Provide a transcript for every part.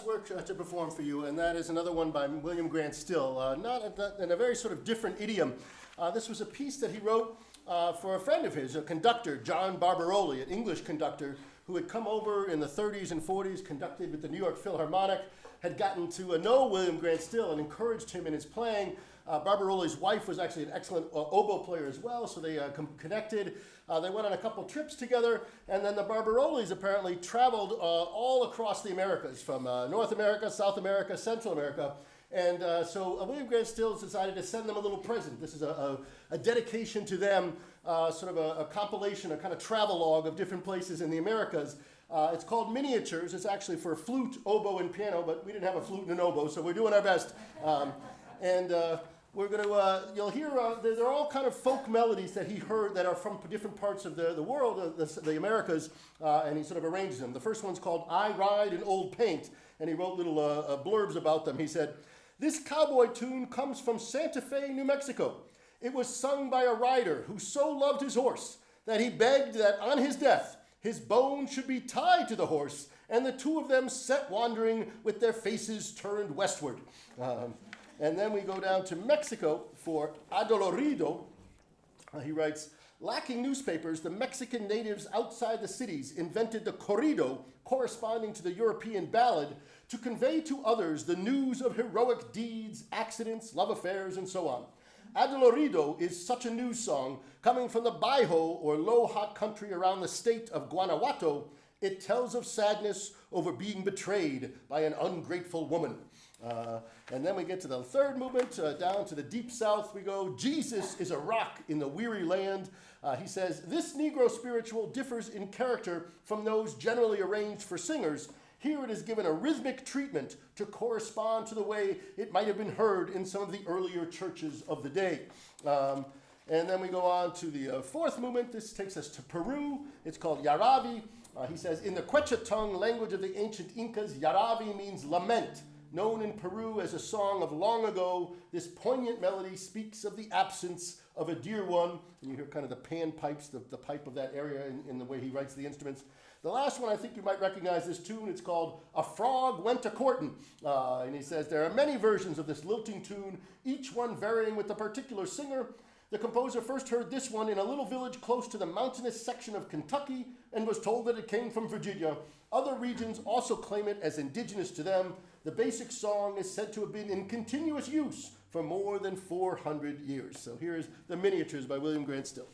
work to perform for you, and that is another one by William Grant Still, not in a very sort of different idiom. This was a piece that he wrote for a friend of his, a conductor, John Barbaroli, an English conductor who had come over in the 30s and 40s, conducted with the New York Philharmonic, had gotten to know William Grant Still and encouraged him in his playing. Barbaroli's wife was actually an excellent oboe player as well, so they connected. They went on a couple trips together, and then the Barbarolis apparently traveled all across the Americas, from North America, South America, Central America. And so William Grant Still decided to send them a little present. This is a dedication to them, sort of a compilation, a kind of travelogue of different places in the Americas. It's called Miniatures. It's actually for flute, oboe, and piano, but we didn't have a flute and an oboe, so we're doing our best. We're going to, you'll hear, they're all kind of folk melodies that he heard that are from different parts of the world, the Americas, and he sort of arranges them. The first one's called I Ride in Old Paint, and he wrote little blurbs about them. He said, "This cowboy tune comes from Santa Fe, New Mexico. It was sung by a rider who so loved his horse that he begged that on his death, his bones should be tied to the horse, and the two of them set wandering with their faces turned westward." And then we go down to Mexico for Adolorido. He writes, "Lacking newspapers, the Mexican natives outside the cities invented the corrido, corresponding to the European ballad, to convey to others the news of heroic deeds, accidents, love affairs, and so on. Adolorido is such a news song, coming from the Bajo, or low hot country around the state of Guanajuato. It tells of sadness over being betrayed by an ungrateful woman." And then we get to the third movement, down to the deep south we go. "Jesus is a rock in the weary land." He says, "This Negro spiritual differs in character from those generally arranged for singers. Here it is given a rhythmic treatment to correspond to the way it might have been heard in some of the earlier churches of the day." And then we go on to the fourth movement. This takes us to Peru. It's called Yaravi. He says, "In the Quechua tongue, language of the ancient Incas, Yaravi means lament. Known in Peru as a song of long ago, this poignant melody speaks of the absence of a dear one." And you hear kind of the pan pipes, the pipe of that area in the way he writes the instruments. The last one, I think you might recognize this tune. It's called "A Frog Went a Courtin'." And he says, "There are many versions of this lilting tune, each one varying with the particular singer. The composer first heard this one in a little village close to the mountainous section of Kentucky and was told that it came from Virginia. Other regions also claim it as indigenous to them. The basic song is said to have been in continuous use for more than 400 years. So here's the Miniatures by William Grant Still.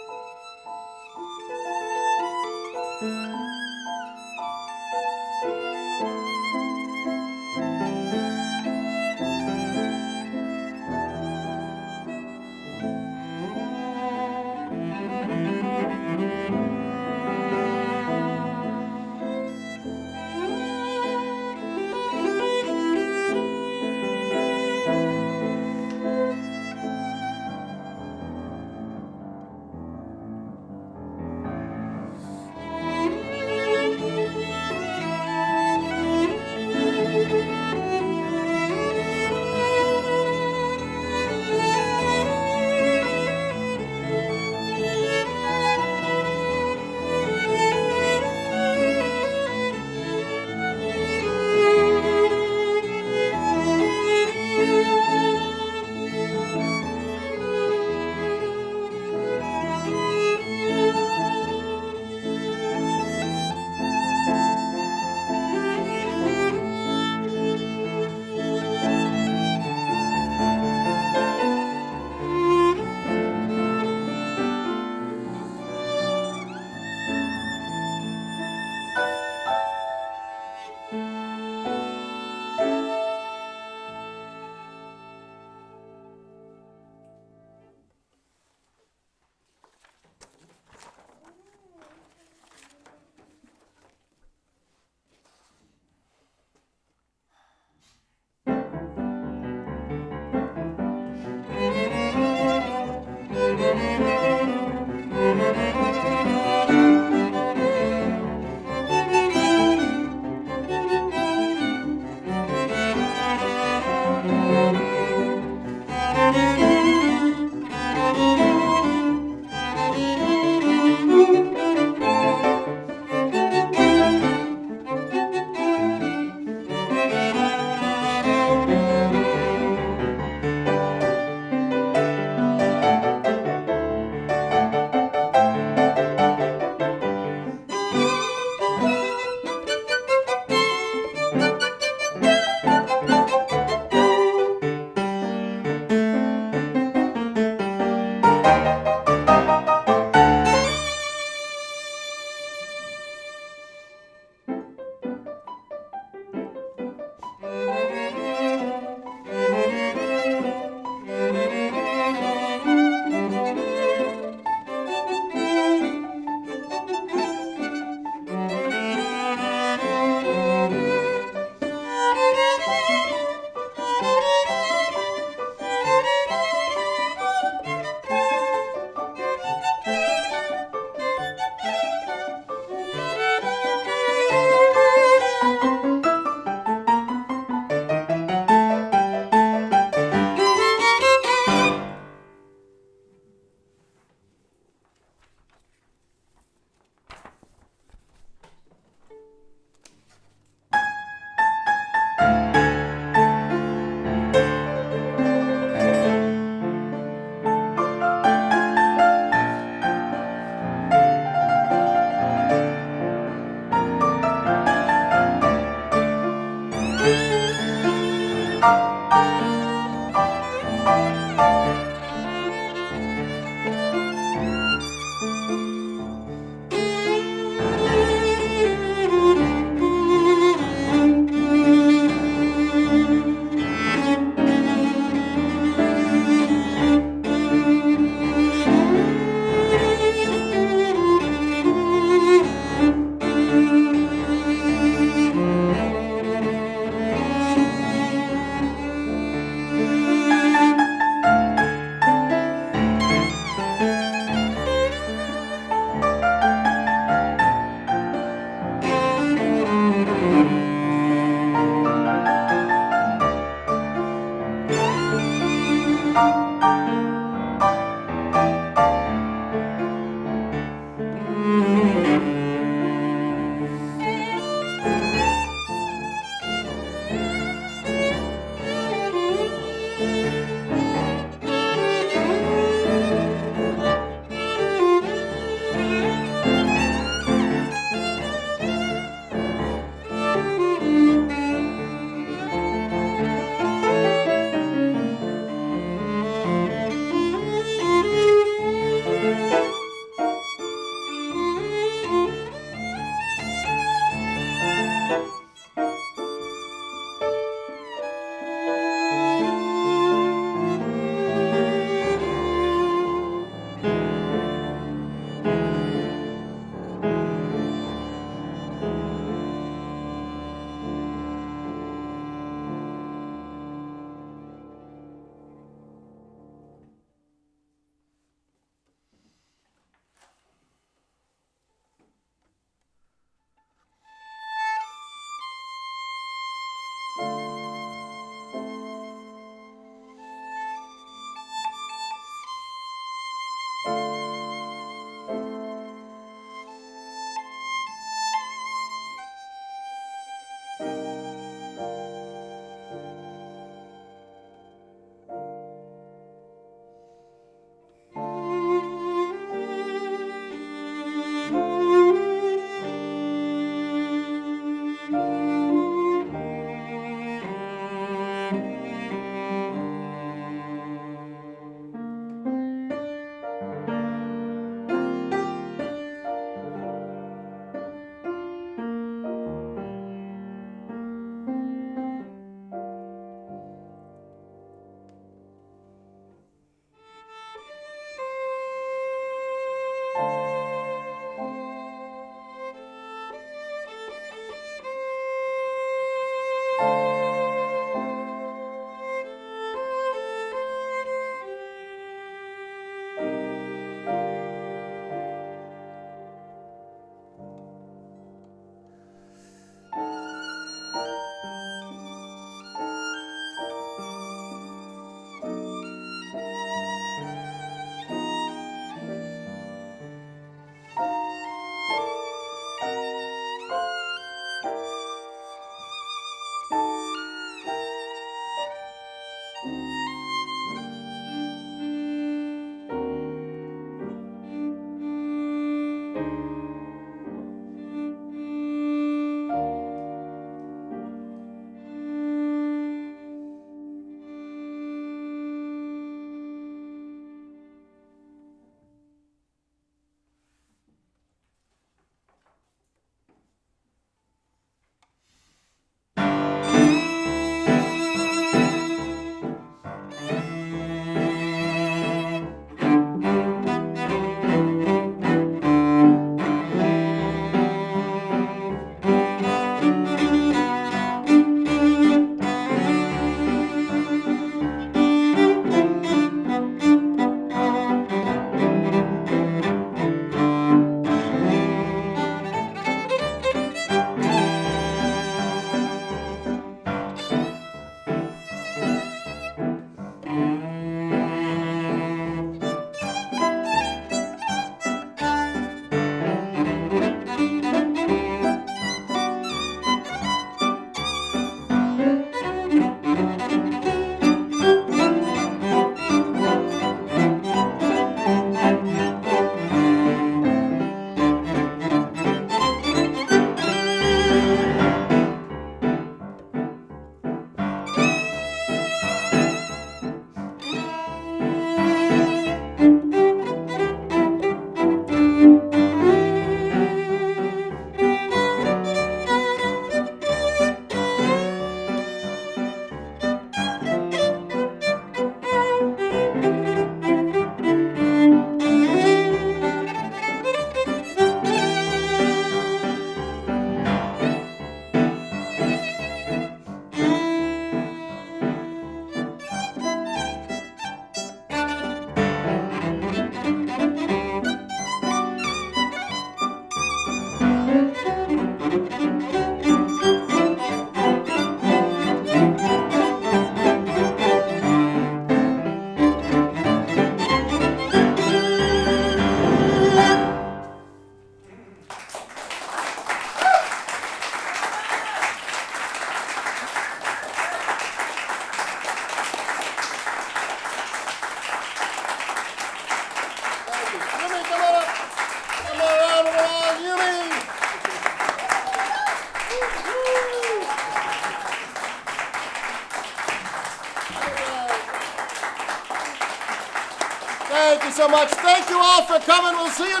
so much. Thank you all for coming. We'll see you next